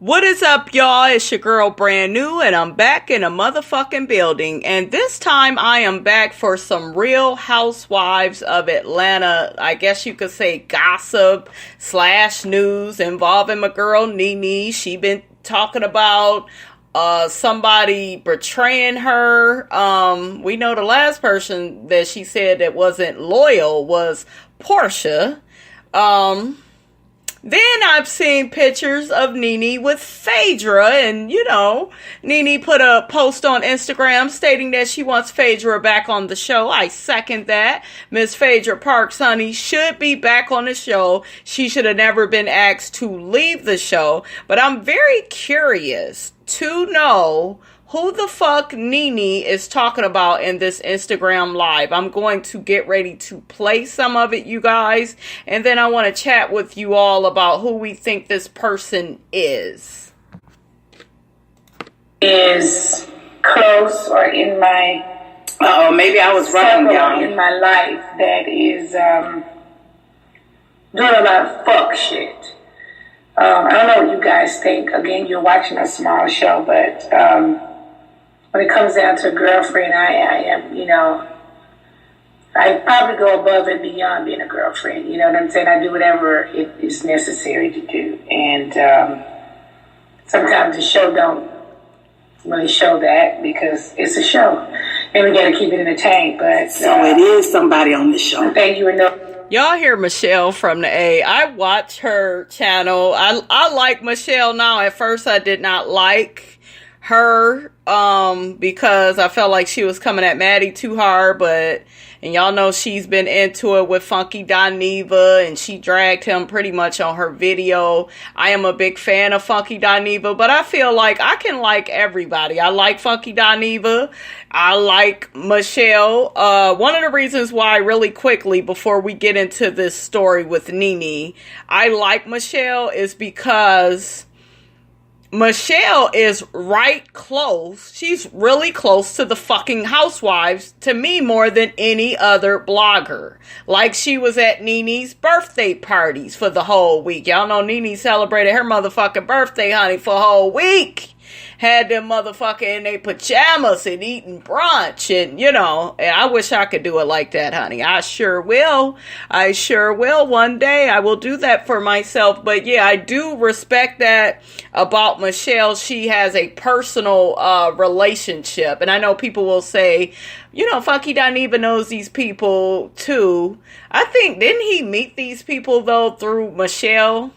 What is up, y'all? It's your girl Brand New, and I'm back in a motherfucking building. And this time I am back for some Real Housewives of Atlanta, I guess you could say gossip / news involving my girl NeNe. She been talking about somebody betraying her. We know the last person that she said that wasn't loyal was Portia. Then I've seen pictures of NeNe with Phaedra, and NeNe put a post on Instagram stating that she wants Phaedra back on the show. I second that. Miss Phaedra Parks, honey, should be back on the show. She should have never been asked to leave the show, but I'm very curious to know who the fuck NeNe is talking about in this Instagram live. I'm going to get ready to play some of it, you guys. And then I want to chat with you all about who we think this person is. Is close or in my... maybe I was wrong, y'all. In my life that is doing a lot of fuck shit. I don't know what you guys think. Again, you're watching a small show, but... when it comes down to a girlfriend, I am, I probably go above and beyond being a girlfriend. You know what I'm saying? I do whatever it is necessary to do. And sometimes the show don't really show that because it's a show. And we got to keep it in the tank. But so it is somebody on the show. Thank you, Y'all hear Michelle from the A. I watch her channel. I like Michelle now. At first, I did not like her because I felt like she was coming at Maddie too hard, and y'all know she's been into it with Funky Dineva, and she dragged him pretty much on her video. I am a big fan of Funky Dineva, but I feel like I can like everybody. I like Funky Dineva. I like Michelle. One of the reasons why, really quickly, before we get into this story with NeNe, I like Michelle is because Michelle is right close. She's really close to the fucking housewives, to me, more than any other blogger. Like, she was at NeNe's birthday parties for the whole week. Y'all know NeNe celebrated her motherfucking birthday, honey, for a whole week. Had them motherfucker in their pajamas and eating brunch, and I wish I could do it like that, honey. I sure will. One day I will do that for myself. But yeah, I do respect that about Michelle. She has a personal relationship, and I know people will say, Funky Dineva knows these people too. I think, didn't he meet these people though through Michelle?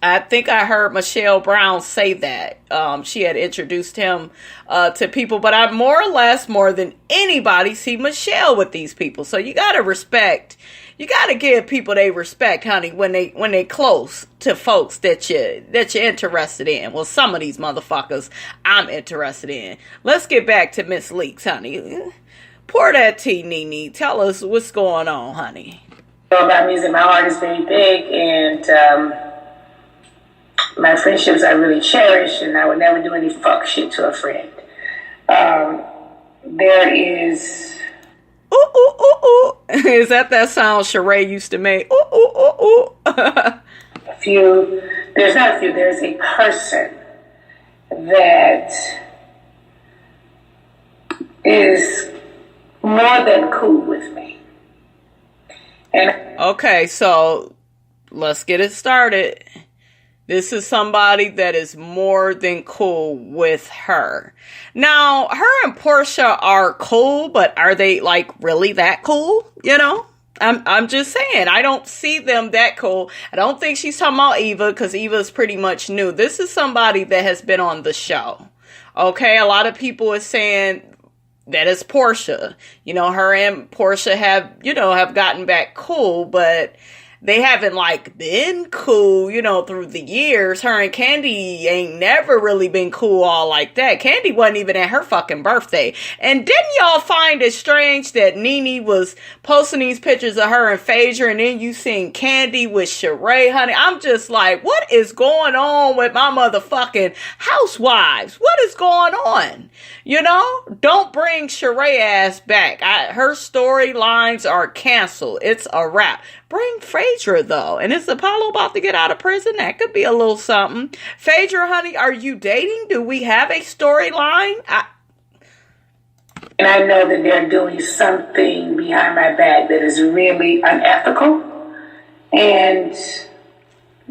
I think I heard Michelle Brown say that. She had introduced him to people. But I more than anybody, see Michelle with these people. So you got to respect. You got to give people they respect, honey, when they close to folks that you're interested in. Well, some of these motherfuckers I'm interested in. Let's get back to Miss Leaks, honey. Pour that tea, NeNe. Tell us what's going on, honey. About music, my heart is very big, and... my friendships I really cherish, and I would never do any fuck shit to a friend. There is... Ooh, ooh, ooh, ooh. Is that sound Sheree used to make? Ooh, ooh, ooh, ooh. There's not a few, there's a person that is more than cool with me. And okay, so let's get it started. This is somebody that is more than cool with her. Now, her and Portia are cool, but are they like really that cool? I'm just saying, I don't see them that cool. I don't think she's talking about Eva, because Eva's pretty much new. This is somebody that has been on the show. Okay, a lot of people are saying that it's Portia. Her and Portia have gotten back cool, but they haven't been cool, through the years. Her and Candy ain't never really been cool all like that. Candy wasn't even at her fucking birthday. And didn't y'all find it strange that NeNe was posting these pictures of her and Phaedra, and then you seen Candy with Sheree, honey? I'm just like, what is going on with my motherfucking housewives? What is going on? Don't bring Sheree ass back. Her storylines are canceled. It's a wrap. Bring Phaedra Phaedra, though. And is Apollo about to get out of prison? That could be a little something. Phaedra, honey, are you dating? Do we have a storyline? And I know that they're doing something behind my back that is really unethical and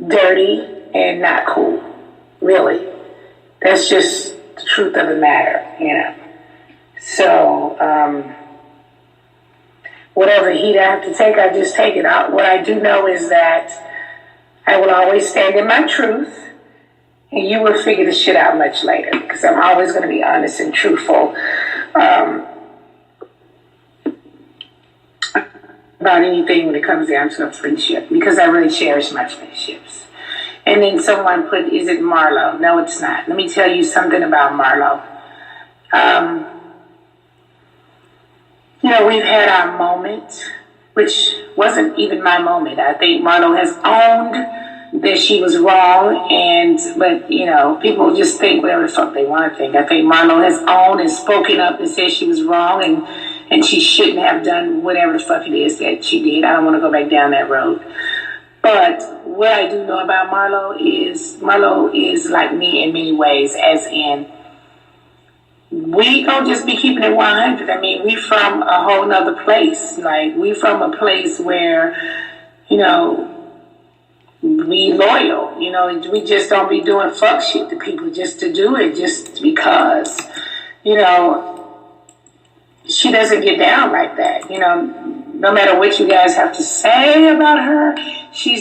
dirty and not cool. Really. That's just the truth of the matter, you know. So, whatever heat I have to take, I just take it out. What I do know is that I will always stand in my truth, and you will figure the shit out much later, because I'm always going to be honest and truthful about anything when it comes down to a friendship, because I really cherish my friendships. And then someone put, is it Marlo? No, it's not. Let me tell you something about Marlo. You know, we've had our moment, which wasn't even my moment. I think Marlo has owned that she was wrong, but you know, people just think whatever the fuck they want to think. I think Marlo has owned and spoken up and said she was wrong and she shouldn't have done whatever the fuck it is that she did. I don't want to go back down that road. But what I do know about Marlo is like me in many ways, as in, we don't just be keeping it 100. I mean, we from a whole nother place. Like, we from a place where, you know, we loyal. You know, we just don't be doing fuck shit to people just to do it, just because. You know, she doesn't get down like that. You know, no matter what you guys have to say about her, she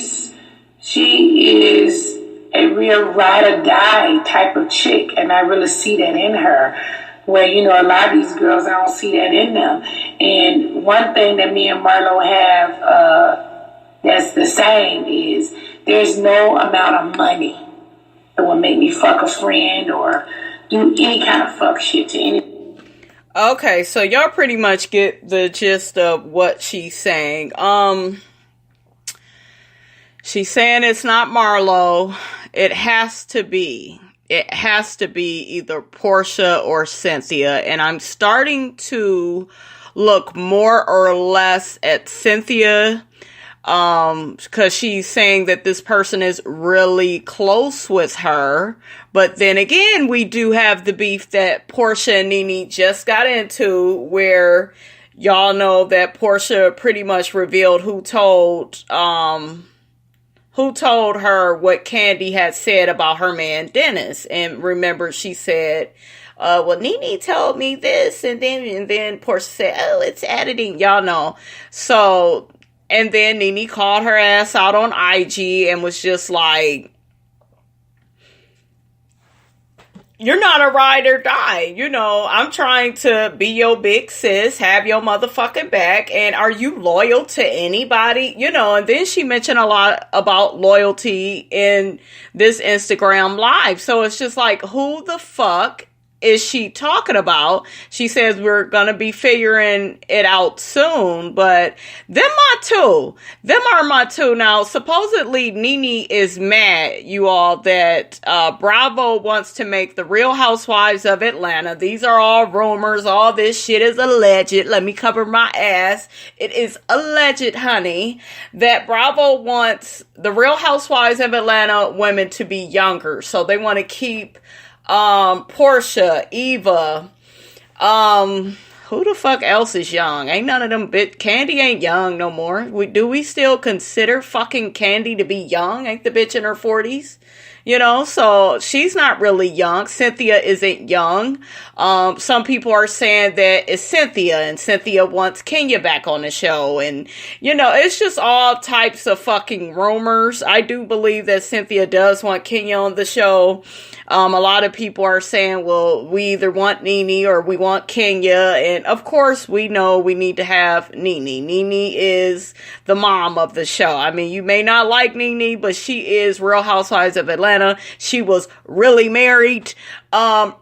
is a real ride or die type of chick, and I really see that in her. Where, you know, a lot of these girls, I don't see that in them. And one thing that me and Marlo have that's the same is there's no amount of money that will make me fuck a friend or do any kind of fuck shit to any. Okay, so y'all pretty much get the gist of what she's saying. She's saying it's not Marlo. It has to be either Portia or Cynthia. And I'm starting to look more or less at Cynthia, because she's saying that this person is really close with her. But then again, we do have the beef that Portia and NeNe just got into, where y'all know that Portia pretty much revealed who told her what Kandi had said about her man Dennis. And remember, she said, well, NeNe told me this, and then Portia said, oh, it's editing, y'all know. So, and then NeNe called her ass out on IG and was just like, you're not a ride or die. You know, I'm trying to be your big sis, have your motherfucking back, and are you loyal to anybody? You know, and then she mentioned a lot about loyalty in this Instagram live. So it's just like, who the fuck is she talking about? She says we're gonna be figuring it out soon, but them are my two. Now, supposedly NeNe is mad, you all, that Bravo wants to make the Real Housewives of Atlanta. These are all rumors. All this shit is alleged. Let me cover my ass. It is alleged, honey, that Bravo wants the Real Housewives of Atlanta women to be younger. So they want to keep Portia, Eva, who the fuck else is young? Ain't none of them Kandi ain't young no more. Do we still consider fucking Kandi to be young? Ain't the bitch in her 40s? You know, so she's not really young. Cynthia isn't young. Some people are saying that it's Cynthia, and Cynthia wants Kenya back on the show. And, you know, it's just all types of fucking rumors. I do believe that Cynthia does want Kenya on the show. A lot of people are saying, well, we either want NeNe or we want Kenya. And of course, we know we need to have NeNe. NeNe is the mom of the show. I mean, you may not like NeNe, but she is Real Housewives of Atlanta. She was really married,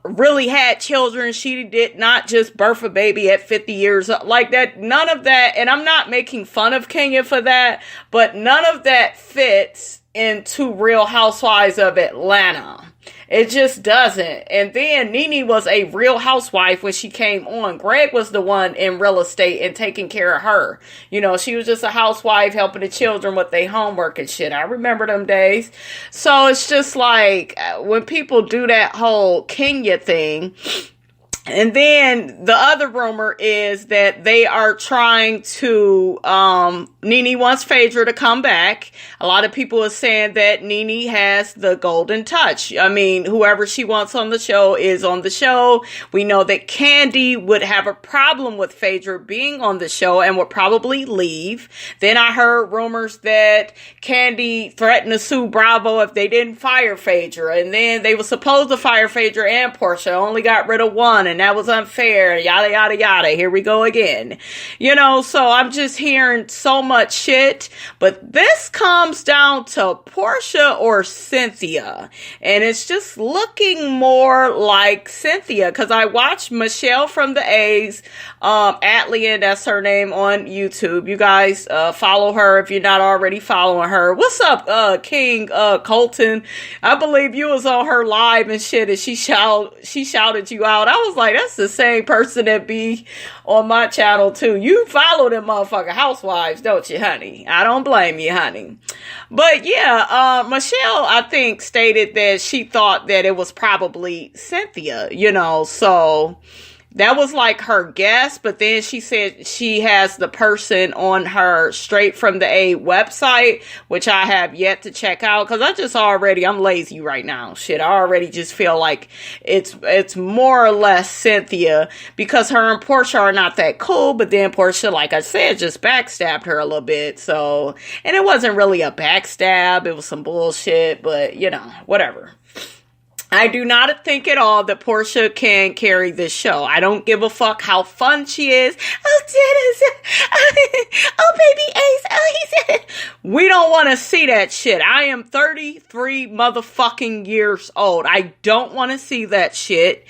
really had children. She did not just birth a baby at 50 years old. Like that, none of that. And I'm not making fun of Kenya for that, but none of that fits into Real Housewives of Atlanta. It just doesn't. And then NeNe was a real housewife when she came on. Greg was the one in real estate and taking care of her. You know, she was just a housewife helping the children with their homework and shit. I remember them days. So it's just like when people do that whole Kenya thing. And then the other rumor is that they are trying to, NeNe wants Phaedra to come back. A lot of people are saying that NeNe has the golden touch. I mean, whoever she wants on the show is on the show. We know that Kandi would have a problem with Phaedra being on the show and would probably leave. Then I heard rumors that Kandi threatened to sue Bravo if they didn't fire Phaedra. And then they were supposed to fire Phaedra and Portia, only got rid of one, and that was unfair, yada, yada, yada. Here we go again. You know, so I'm just hearing so much shit. But this comes down to Portia or Cynthia. And it's just looking more like Cynthia. Because I watched Michelle from the A's, Atlian, that's her name, on YouTube. You guys follow her if you're not already following her. What's up, King Colton? I believe you was on her live and shit, and she shouted you out. I was like, that's the same person that be on my channel too. You follow them motherfucking housewives, don't you, honey? I don't blame you, honey. But yeah, Michelle, I think, stated that she thought that it was probably Cynthia, you know, so that was like her guess. But then she said she has the person on her Straight from the A website, which I have yet to check out because I'm lazy right now. Shit, I already just feel like it's more or less Cynthia because her and Portia are not that cool. But then Portia, like I said, just backstabbed her a little bit. So, and it wasn't really a backstab. It was some bullshit, but you know, whatever. I do not think at all that Portia can carry this show. I don't give a fuck how fun she is. Oh, Dennis. Oh, baby Ace. Oh, he's... We don't want to see that shit. I am 33 motherfucking years old. I don't want to see that shit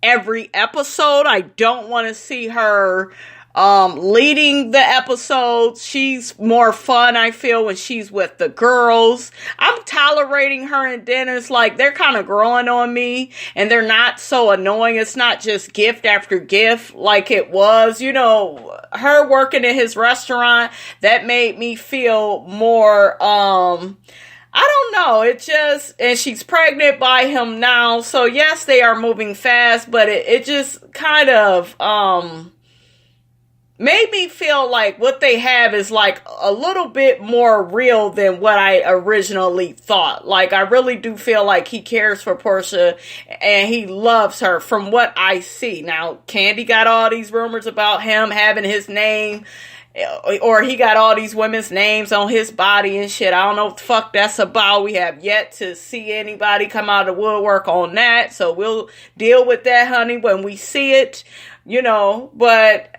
every episode. I don't want to see her leading the episodes. She's more fun, I feel, when she's with the girls. I'm tolerating her and Dennis. Like, they're kind of growing on me, and they're not so annoying. It's not just gift after gift like it was. You know, her working in his restaurant, that made me feel more, I don't know. It just, and she's pregnant by him now. So yes, they are moving fast, but it just kind of, made me feel like what they have is like a little bit more real than what I originally thought. Like, I really do feel like he cares for Portia and he loves her from what I see. Now, Kandi got all these rumors about him having his name, or he got all these women's names on his body and shit. I don't know what the fuck that's about. We have yet to see anybody come out of the woodwork on that. So we'll deal with that, honey, when we see it, you know. But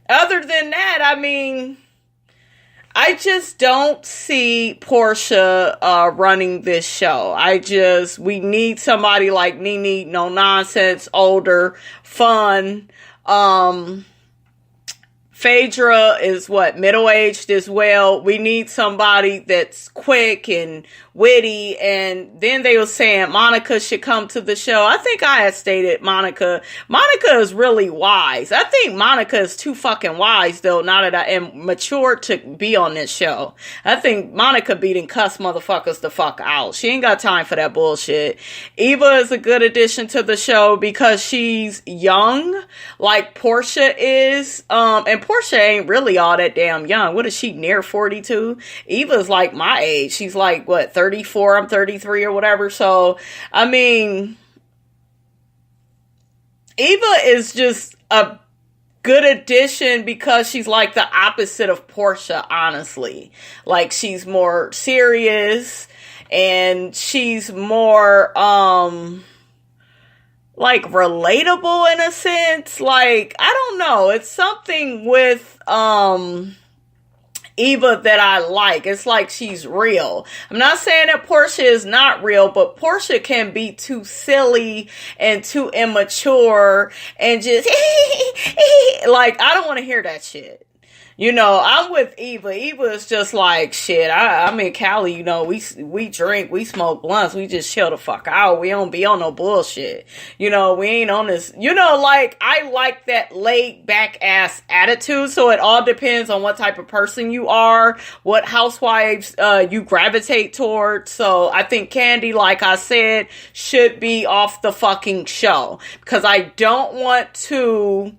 other than that, I mean, I just don't see Portia running this show. We need somebody like NeNe, no nonsense, older, fun. Phaedra is middle-aged as well. We need somebody that's quick and witty. And then they were saying Monica should come to the show. I think I had stated Monica is really wise. I think Monica is too fucking wise, though, now that I am mature to be on this show. I think Monica beating cuss motherfuckers the fuck out. She ain't got time for that bullshit. Eva is a good addition to the show because she's young, like Portia is. And Portia ain't really all that damn young. What is she, near 42? Eva's like my age. She's like, what, 34? I'm 33 or whatever. So, I mean, Eva is just a good addition because she's like the opposite of Portia, honestly. Like, she's more serious and she's more, like, relatable in a sense. Like, I don't know. It's something with, Eva that I like. It's like she's real. I'm not saying that Portia is not real, but Portia can be too silly and too immature and just, like, I don't want to hear that shit. You know, I'm with Eva. Eva is just like, shit, I'm in Cali, you know, we drink, we smoke blunts, we just chill the fuck out. We don't be on no bullshit. You know, we ain't on this, you know, like, I like that laid back ass attitude, so it all depends on what type of person you are, what housewives, you gravitate towards. So I think Kandi, like I said, should be off the fucking show. Because I don't want to...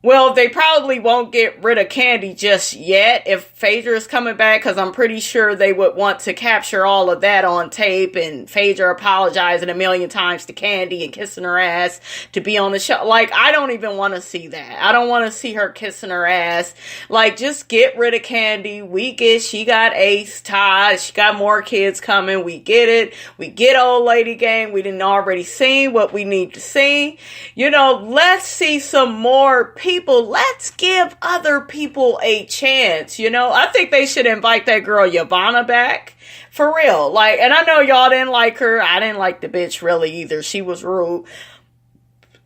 Well, they probably won't get rid of Kandi just yet if Phaedra is coming back, because I'm pretty sure they would want to capture all of that on tape, and Phaedra apologizing a million times to Kandi and kissing her ass to be on the show. Like, I don't even want to see that. I don't want to see her kissing her ass. Like, just get rid of Kandi. We get, she got Ace, Todd, she got more kids coming. We get it. We get old lady gang. We didn't already see what we need to see. You know, let's see some more people. Let's give other people a chance. You know, I think they should invite that girl Yvonne back. For real. Like, and I know y'all didn't like her. I didn't like the bitch really either. She was rude.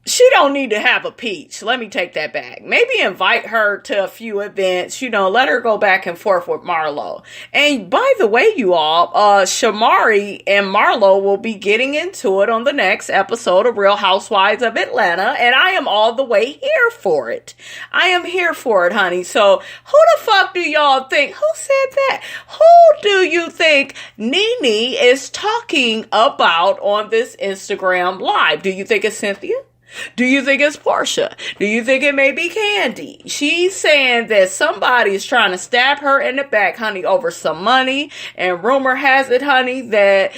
She don't need to have a peach. Let me take that back. Maybe invite her to a few events. You know, let her go back and forth with Marlo. And by the way, you all, Shamari and Marlo will be getting into it on the next episode of Real Housewives of Atlanta. And I am all the way here for it. I am here for it, honey. So who the fuck do y'all think? Who said that? Who do you think NeNe is talking about on this Instagram live? Do you think it's Cynthia? Do you think it's Portia? Do you think it may be Kandi? She's saying that somebody is trying to stab her in the back, honey, over some money. And rumor has it, honey, that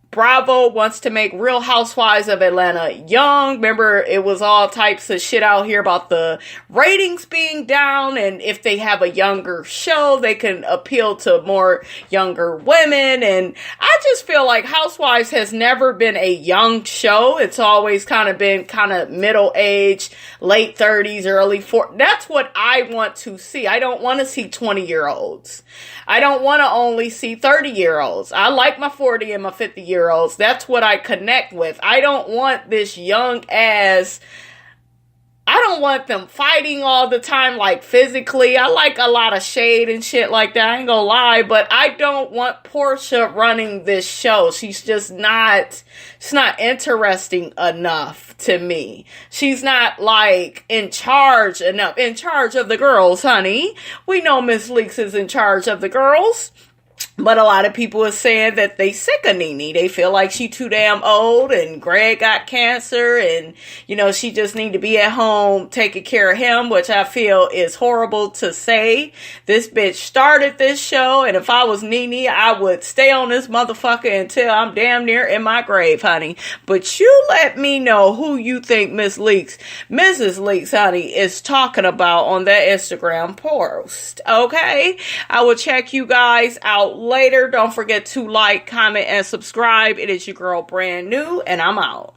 Bravo wants to make Real Housewives of Atlanta young. Remember, it was all types of shit out here about the ratings being down, and if they have a younger show, they can appeal to more younger women. And I just feel like Housewives has never been a young show. It's always kind of been kind of middle-aged, late 30s, early 40s. That's what I want to see. I don't want to see 20-year-olds. I don't want to only see 30-year-olds. I like my 40 and my 50-year-olds. That's what I connect with. I don't want this young ass... I don't want them fighting all the time, like physically. I like a lot of shade and shit like that. I ain't gonna lie, but I don't want Portia running this show. She's just not, it's not interesting enough to me. She's not like in charge enough. In charge of the girls, honey. We know Miss Leaks is in charge of the girls. But a lot of people are saying that they sick of NeNe. They feel like she too damn old, and Greg got cancer, and, you know, she just need to be at home taking care of him, which I feel is horrible to say. This bitch started this show, and if I was NeNe, I would stay on this motherfucker until I'm damn near in my grave, honey. But you let me know who you think Mrs. Leaks, honey, is talking about on that Instagram post, okay? I will check you guys out later. Don't forget to like, comment, and subscribe. It is your girl Brand New, and I'm out.